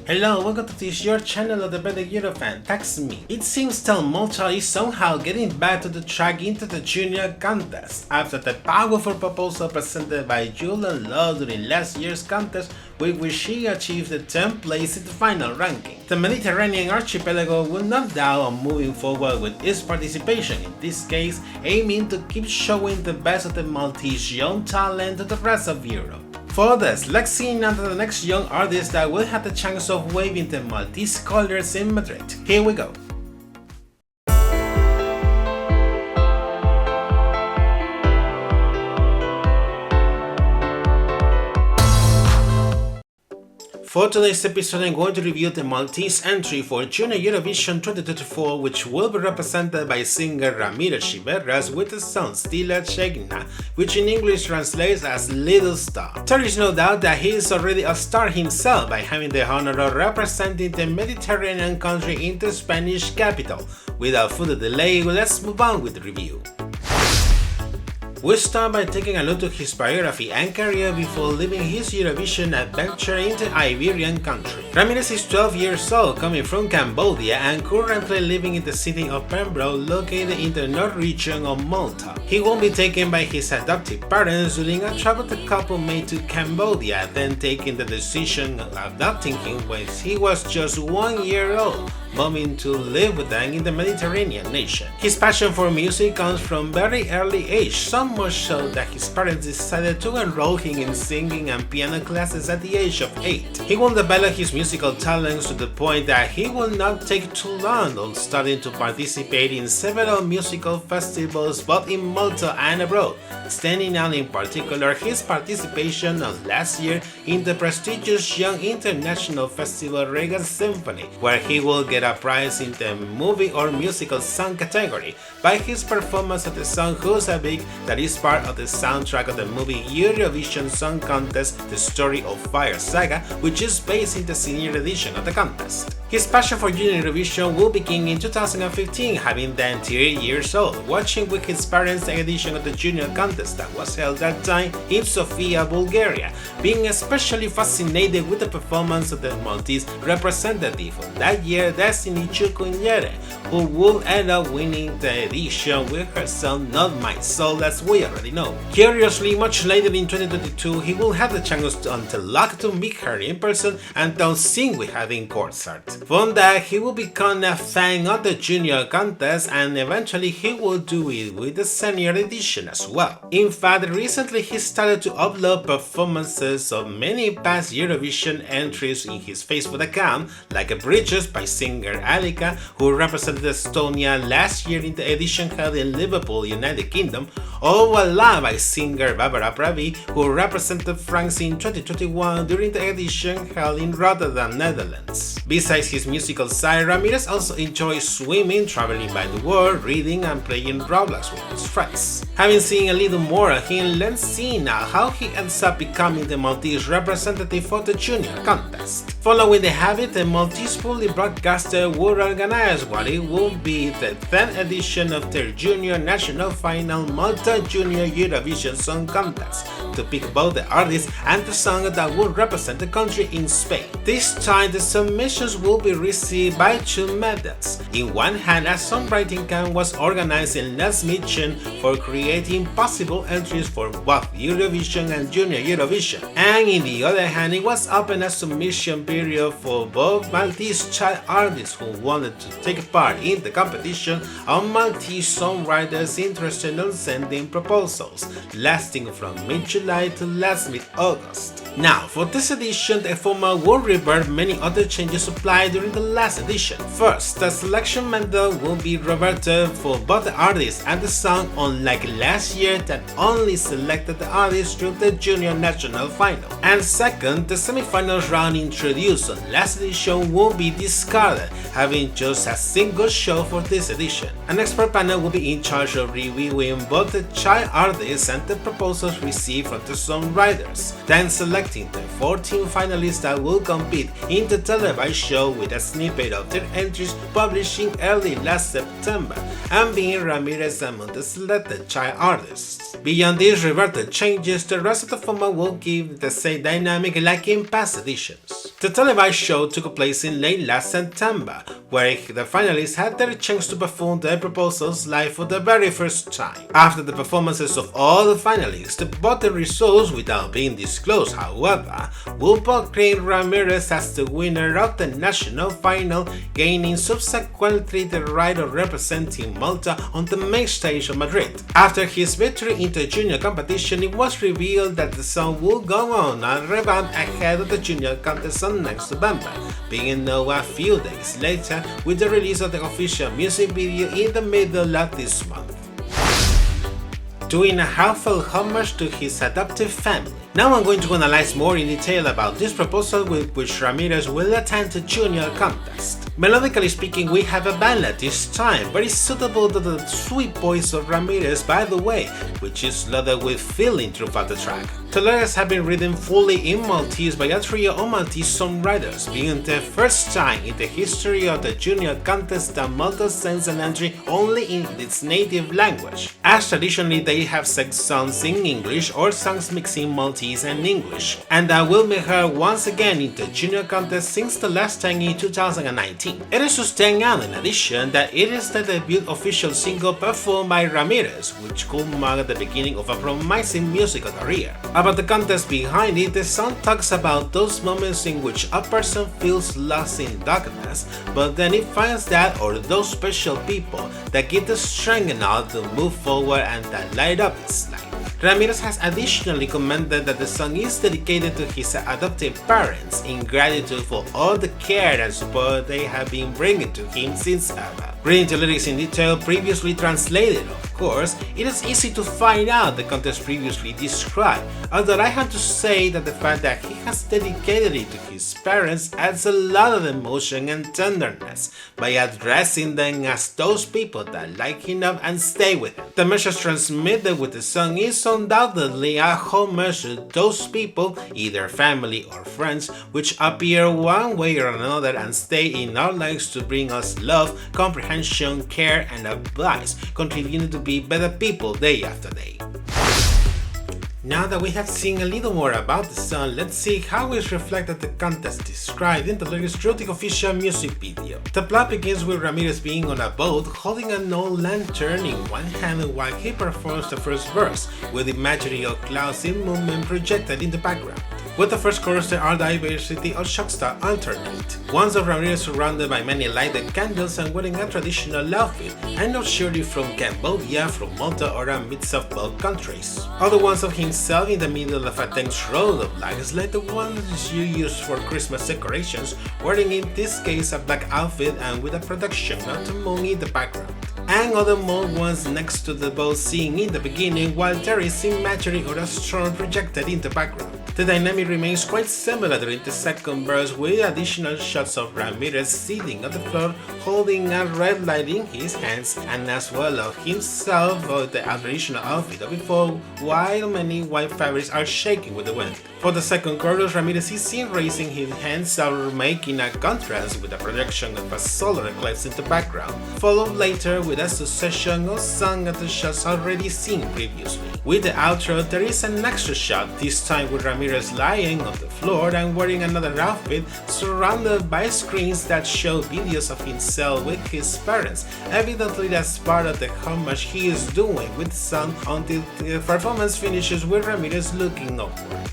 Hello, welcome to this your channel of the better Eurofan, that's me. It seems that Malta is somehow getting back to the track into the Junior contest after the powerful proposal presented by Julia during last year's contest, with which she achieved the 10th place in the final ranking. The Mediterranean archipelago will not doubt on moving forward with its participation, in this case aiming to keep showing the best of the Maltese young talent to the rest of Europe. For this, let's see now the next young artist that will have the chance of waving the Maltese colors in Madrid. Here we go. For today's episode, I'm going to review the Maltese entry for Junior Eurovision 2024, which will be represented by singer Ramires Sciberras with the song Stilla Ċkejkna, which in English translates as Little Star. There is no doubt that he is already a star himself by having the honor of representing the Mediterranean country in the Spanish capital. Without further delay, let's move on with the review. We start by taking a look at his biography and career before leaving his Eurovision adventure in the Iberian country. Ramires is 12 years old, coming from Cambodia and currently living in the city of Pembroke, located in the north region of Malta. He won't be taken by his adoptive parents during a travel the couple made to Cambodia, then taking the decision of adopting him when he was just 1 year old, moving to live with them in the Mediterranean nation. His passion for music comes from very early age, so much so that his parents decided to enroll him in singing and piano classes at the age of 8. He will develop his musical talents to the point that he will not take too long on starting to participate in several musical festivals both in Malta and abroad, standing out in particular his participation last year in the prestigious Young International Festival Regal Symphony, where he will get a prize in the movie or musical song category by his performance of the song Who's a Big, that is part of the soundtrack of the movie Eurovision Song Contest, The Story of Fire saga, which is based in the senior edition of the contest. His passion for Junior Eurovision will begin in 2015, having then 3 years old, watching with his parents the edition of the Junior contest that was held that time in Sofia, Bulgaria, being especially fascinated with the performance of the Maltese representative of that year, Destiny Chukwunyere, who would end up winning the edition with her song Not My Soul, as we already know. Curiously, much later in 2022, he will have the chance to meet her in person and to sing with her in concert. From that, he will become a fan of the Junior contest, and eventually he will do it with the senior edition as well. In fact, recently he started to upload performances of many past Eurovision entries in his Facebook account, like Bridges by singer Alika, who represented Estonia last year in the edition held in Liverpool, United Kingdom, or Voila by singer Barbara Pravi, who represented France in 2021 during the edition held in Rotterdam, Netherlands. Besides his musical side, Ramires also enjoys swimming, traveling by the world, reading and playing Roblox with his friends. Having seen a little more of him, let's see now how he ends up becoming the Maltese representative for the Junior contest. Following the habit, the Maltese public broadcaster would organize what it will be the 10th edition of their Junior National Final Malta Junior Eurovision Song Contest to pick both the artist and the song that will represent the country in Spain. This time, the submissions will be received by two methods. In one hand, a songwriting camp was organized in Les Mitchen for creating possible entries for both Eurovision and Junior Eurovision, and in the other hand, it was open a submission period for both Maltese child artists who wanted to take part in the competition and Maltese songwriters interested in sending proposals, lasting from mid-July to last mid-August. Now, for this edition, the format will revert many other changes applied during the last edition. First, the selection method will be reverted for both the artist and the song, unlike last year that only selected the artist through the Junior National Final. And second, the semi-finals round introduced on last edition will be discarded, having just a single show for this edition. An expert panel will be in charge of reviewing both the child artists and the proposals received from the songwriters, then select selecting the 14 finalists that will compete in the televised show with a snippet of their entries publishing early last September, and being Ramires among the selected child artists. Beyond these reverted changes, the rest of the format will give the same dynamic like in past editions. The televised show took place in late last September, where the finalists had their chance to perform their proposals live for the very first time. After the performances of all the finalists, the voting results, without being disclosed however, will proclaim Ramires as the winner of the national final, gaining subsequently the right of representing Malta on the main stage of Madrid. After his victory in the junior competition, it was revealed that the song would go on a revamp ahead of the junior contest on next November, being known a few days later with the release of the official music video in the middle of this month. Doing a heartfelt homage to his adoptive family. Now I'm going to analyze more in detail about this proposal with which Ramires will attend the junior contest. Melodically speaking, we have a ballad this time, very suitable to the sweet voice of Ramires, by the way, which is loaded with feeling throughout the track. The lyrics have been written fully in Maltese by a trio of Maltese songwriters, being the first time in the history of the junior contest that Malta sends an entry only in its native language, as traditionally they have sang songs in English or songs mixing Maltese and English, and that will be heard once again in the junior contest since the last time in 2019. It is to stand out in addition that it is the debut official single performed by Ramires, which could mark the beginning of a promising musical career. About the context behind it, the song talks about those moments in which a person feels lost in darkness, but then it finds that or those special people that give the strength enough to move forward and that light up its life. Ramires has additionally commented that the song is dedicated to his adoptive parents in gratitude for all the care and support they have been bringing to him since ever. Reading the lyrics in detail, previously translated of course, it is easy to find out the context previously described, although I have to say that the fact that he has dedicated it to his parents adds a lot of emotion and tenderness by addressing them as those people that like him up and stay with him. The message transmitted with the song is undoubtedly a homage to those people, either family or friends, which appear one way or another and stay in our lives to bring us love, comprehension, care, and advice, contributing to be better people day after day. Now that we have seen a little more about the song, let's see how it's reflected the contest described in the lyrics through the official music video. The plot begins with Ramires being on a boat holding an old lantern in one hand while he performs the first verse, with imagery of clouds in movement projected in the background. With the first chorus, there are diversity of shots that alternate. Ones of Ramires surrounded by many lighted candles and wearing a traditional outfit, and not surely from Cambodia, from Malta, or a mix of both countries. Other ones of himself in the middle of a dense row of lights, like the ones you use for Christmas decorations, wearing in this case a black outfit and with a production of the moon in the background. And other more ones next to the boat seen in the beginning, while there is imagery or a storm projected in the background. The dynamic remains quite similar during the second verse, with additional shots of Ramires sitting on the floor holding a red light in his hands, and as well of himself or the traditional outfit of before, while many white fabrics are shaking with the wind. For the second chorus, Ramires is seen raising his hands out, making a contrast with the projection of a solar eclipse in the background, followed later with a succession of song of the shots already seen previously. With the outro, there is an extra shot, this time with Ramires lying on the floor and wearing another outfit, surrounded by screens that show videos of himself with his parents, evidently that's part of the homage he is doing with the song until the performance finishes with Ramires looking upward.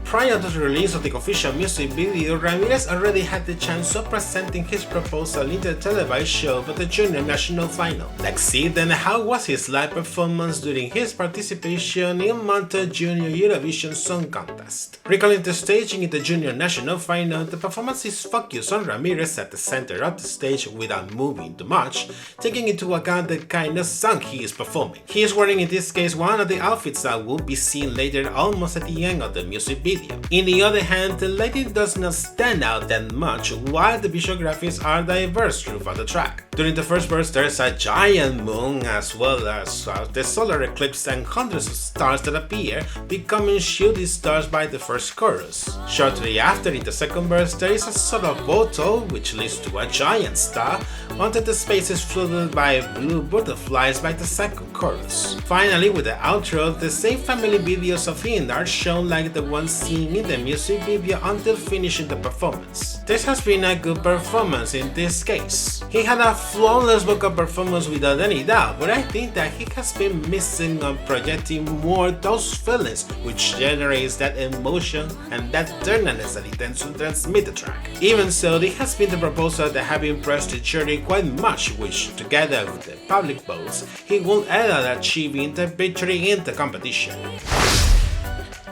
Prior to the release of the official music video, Ramires already had the chance of presenting his proposal in the televised show for the Junior National Final. Let's see then how was his live performance during his participation in Malta Junior Eurovision Song Contest. Recalling the staging in the Junior National Final, the performance is focused on Ramires at the center of the stage without moving too much, taking into account the kind of song he is performing. He is wearing in this case one of the outfits that will be seen later almost at the end of the music video. video. On the other hand, the lighting does not stand out that much, while the visual graphics are diverse throughout the track. During the first verse, there is a giant moon as well as the solar eclipse and hundreds of stars that appear, becoming shooting stars by the first chorus. Shortly after, in the second verse, there is a sort of bottle which leads to a giant star, until the space is flooded by blue butterflies by the second chorus. Finally, with the outro, the same family videos of him are shown like the ones seen in the music video until finishing the performance. This has been a good performance in this case. He had a flawless vocal performance without any doubt, but I think that he has been missing on projecting more those feelings which generates that emotion and that tenderness that he tends to transmit the track. Even so, this has been the proposal that have impressed the jury quite much, which together with the public votes, he will end up achieving the victory in the competition.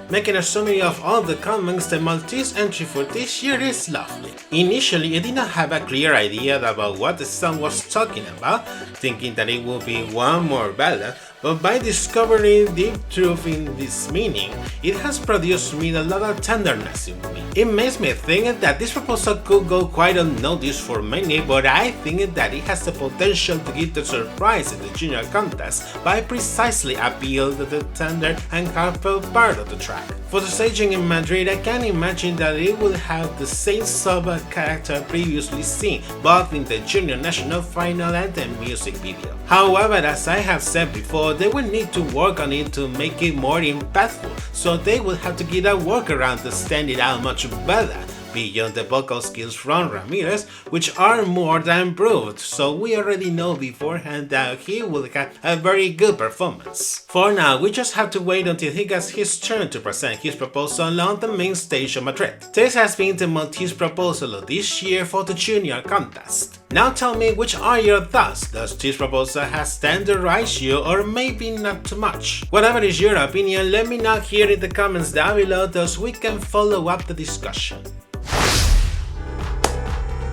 Making a summary of all the comments, the Maltese entry for this year is lovely. Initially, I did not have a clear idea about what the song was talking about, thinking that it would be one more ballad, but by discovering deep truth in this meaning, it has produced me a lot of tenderness in me. It makes me think that this proposal could go quite unnoticed for many, but I think that it has the potential to give the surprise in the junior contest by precisely appealing to the tender and heartfelt part of the track. For the staging in Madrid, I can imagine that it will have the same sober character previously seen, both in the junior national final and the music video. However, as I have said before, they will need to work on it to make it more impactful, so they will have to get a workaround to stand it out much better, beyond the vocal skills from Ramires, which are more than improved, so we already know beforehand that he will have a very good performance. For now, we just have to wait until he gets his turn to present his proposal on the main stage of Madrid. This has been the Maltese proposal of this year for the junior contest. Now tell me, which are your thoughts? Does this proposal have standardized you, or maybe not too much? Whatever is your opinion, let me know here in the comments down below so we can follow up the discussion.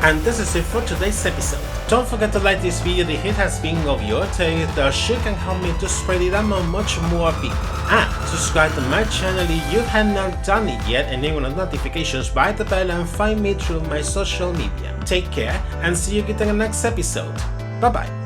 And this is it for today's episode. Don't forget to like this video if it has been of your taste, as you can help me to spread it among much more people. And subscribe to my channel if you have not done it yet, enable notifications by the bell, and find me through my social media. Take care and see you in the next episode. Bye bye.